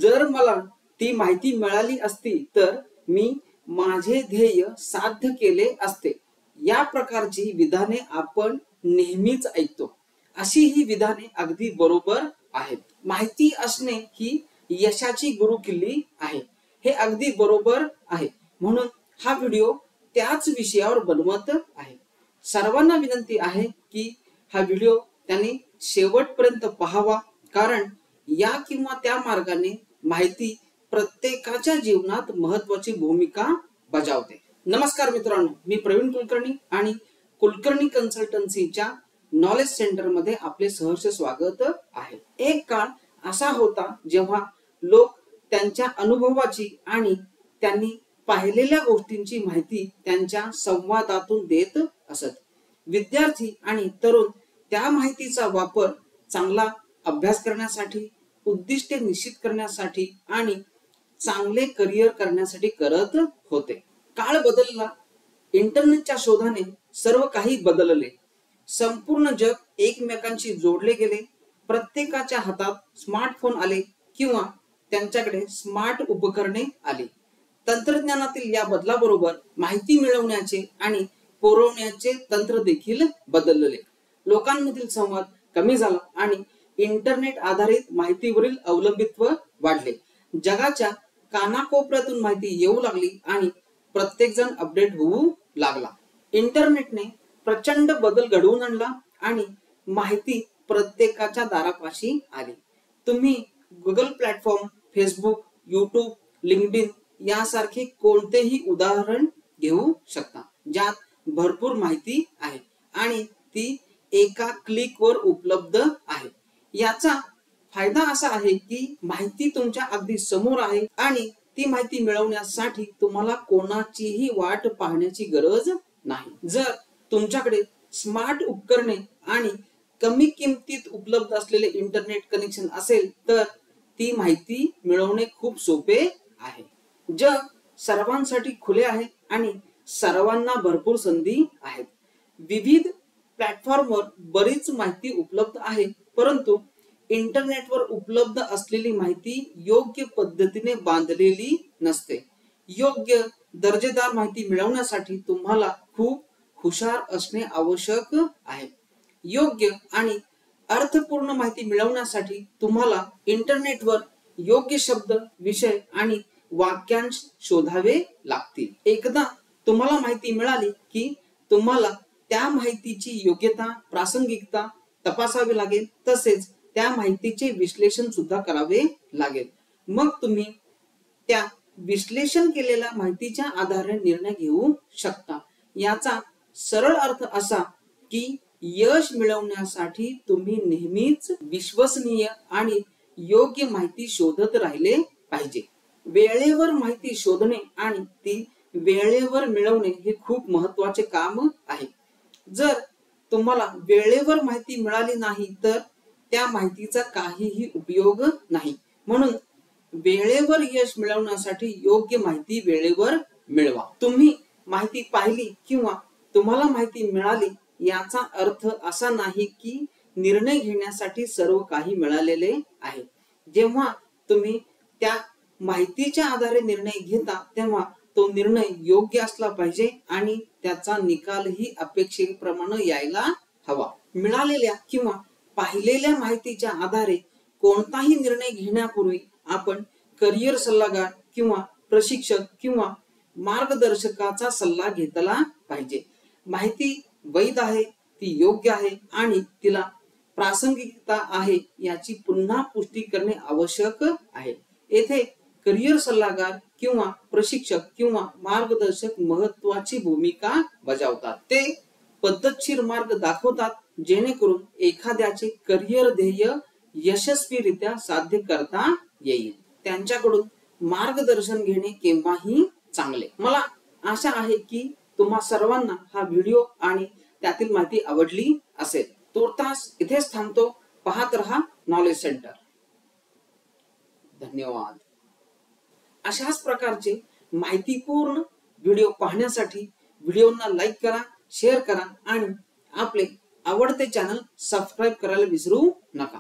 जर मला ती माहिती मिळाली असती तर मी माझे ध्येय साध्य केले असते. या प्रकारची विधाने आपण नेहमीच ऐकतो. अशी ही विधाने अगदी बरोबर आहेत. माहिती असणे ही यशाची गुरुकिल्ली आहे, हे अगदी बरोबर आहे. म्हणून हा व्हिडिओ त्याच विषयावर बनवत आहे. सर्वांना विनंती आहे की हा व्हिडिओ त्यांनी शेवटपर्यंत पाहावा, कारण या किंवा त्या मार्गाने माहिती प्रत्येकाच्या जीवनात महत्त्वाची भूमिका बजावते. नमस्कार मित्रांनो, मी प्रवीण कुलकर्णी आणि कुलकर्णी कन्सल्टन्सीच्या नॉलेज सेंटर मध्ये आपले सहर्ष स्वागत आहे. एक काळ असा होता जेव्हा लोक त्यांच्या अनुभवाची आणि त्यांनी पाहिलेल्या गोष्टींची माहिती त्यांच्या संवादातून देत असत. विद्यार्थी आणि तरुण त्या माहितीचा वापर चांगला अभ्यास करण्यासाठी, उद्दिष्टे निश्चित करण्यासाठी आणि चांगले करिअर करण्यासाठी करत होते. काळ बदलला. इंटरनेटच्या शोधाने सर्व काही बदलले. संपूर्ण जग एकमेकांशी जोडले गेले. प्रत्येकाच्या हातात स्मार्टफोन आले किंवा त्यांच्याकडे स्मार्ट उपकरणे आली. तंत्रज्ञानातील या बदलाबरोबर माहिती मिळवण्याचे आणि पुरवण्याचे तंत्र देखील बदलले. लोकांमधील संवाद कमी झाला आणि इंटरनेट आधारित माहितीवरील अवलंबित्व वाढले. जगाच्या कानाकोपऱ्यातून माहिती येऊ लागली आणि प्रत्येक जण अपडेट होऊ लागला. इंटरनेटने प्रचंड बदल घडवून आणला आणि माहिती प्रत्येकाच्या दारापाशी आली. तुम्ही Google platform, Facebook, YouTube, LinkedIn यासारखे कोणतेही उदाहरण घेऊ शकता, ज्यात भरपूर माहिती आहे आणि ती एका क्लिकवर उपलब्ध आहे. याचा फायदा असा आहे की माहिती तुमच्या अगदी समोर आहे आणि ती माहिती मिळवण्यासाठी तुम्हाला कोणाचीही वाट पाहण्याची गरज नाही. जर तुमच्याकडे स्मार्ट उपकरणे आणि कमी किमतीत उपलब्ध असलेले इंटरनेट कनेक्शन असेल तर ती माहिती मिळवणे खूप सोपे आहे. जग सर्वांसाठी खुले आहे आणि सर्वांना भरपूर संधी आहेत. विविध प्लॅटफॉर्मवर बरीच माहिती उपलब्ध आहे, परंतु इंटरनेटवर उपलब्ध असलेली माहिती योग्य पद्धतीने बांधलेली नसते. योग्य दर्जेदार माहिती मिळवण्यासाठी तुम्हाला खूप हुशार असणे आवश्यक आहे. योग्य आणि अर्थपूर्ण माहिती मिळवण्यासाठी तुम्हाला इंटरनेटवर योग्य शब्द, विषय आणि वाक्यांश शोधावे लागतील. एकदा तुम्हाला माहिती मिळाली की तुम्हाला त्या माहितीची योग्यता, प्रासंगिकता तपासावी लागेल, तसेच त्या माहितीचे विश्लेषण सुद्धा करावे लागेल. मग तुम्ही त्या विश्लेषण केलेल्या माहितीच्या आधारे निर्णय घेऊ शकता. याचा सरळ अर्थ असा की यश मिळवण्यासाठी तुम्ही नेहमीच विश्वसनीय आणि योग्य माहिती शोधत राहिले पाहिजे. वेळेवर माहिती शोधणे आणि ती वेळेवर मिळवणे हे खूप महत्त्वाचे काम आहे. जर तुम्हाला वेळेवर माहिती मिळाली नाही तर त्या माहितीचा काहीही उपयोग नाही. म्हणून वेळेवर यश मिळवण्यासाठी योग्य माहिती वेळेवर मिळवा. तुम्ही माहिती पाहिली किंवा तुम्हाला माहिती मिळाली याचा अर्थ असा नाही की निर्णय घेण्यासाठी सर्व काही मिळालेले आहे. जेव्हा तुम्ही त्या माहितीच्या आधारे निर्णय घेता तेव्हा तो निर्णय योग्य असला पाहिजे आणि त्याचा निकालही अपेक्षेप्रमाणे यायला हवा. मिळालेल्या किंवा पाहिलेल्या माहितीच्या आधारे कोणताही निर्णय घेण्यापूर्वी आपण करिअर सल्लागार किंवा प्रशिक्षक किंवा मार्गदर्शकाचा सल्ला घेतला पाहिजे. माहिती वैध आहे, ती योग्य आहे आणि तिला प्रासंगिकता आहे याची पुन्हा पुष्टी करणे आवश्यक आहे. येथे करिअर सल्लागार किंवा प्रशिक्षक किंवा मार्गदर्शक महत्त्वाची भूमिका बजावतात. ते पद्धतशीर मार्ग दाखवतात जेणेकरून एखाद्याचे करिअर ध्येय यशस्वीरित्या साध्य करता येईल. त्यांच्याकडून मार्गदर्शन घेणे केव्हाही चांगले. मला आशा आहे की तुम्हा सर्वांना हा व्हिडिओ आणि त्यातील माहिती आवडली असेल. तुर्तास इथेच थांबतो. पाहत रहा नॉलेज सेंटर. धन्यवाद. अशाच प्रकारचे माहितीपूर्ण व्हिडिओ पाहण्यासाठी व्हिडिओना लाईक करा, शेअर करा आणि आपले आवडते चॅनल सबस्क्राइब करायला विसरू नका.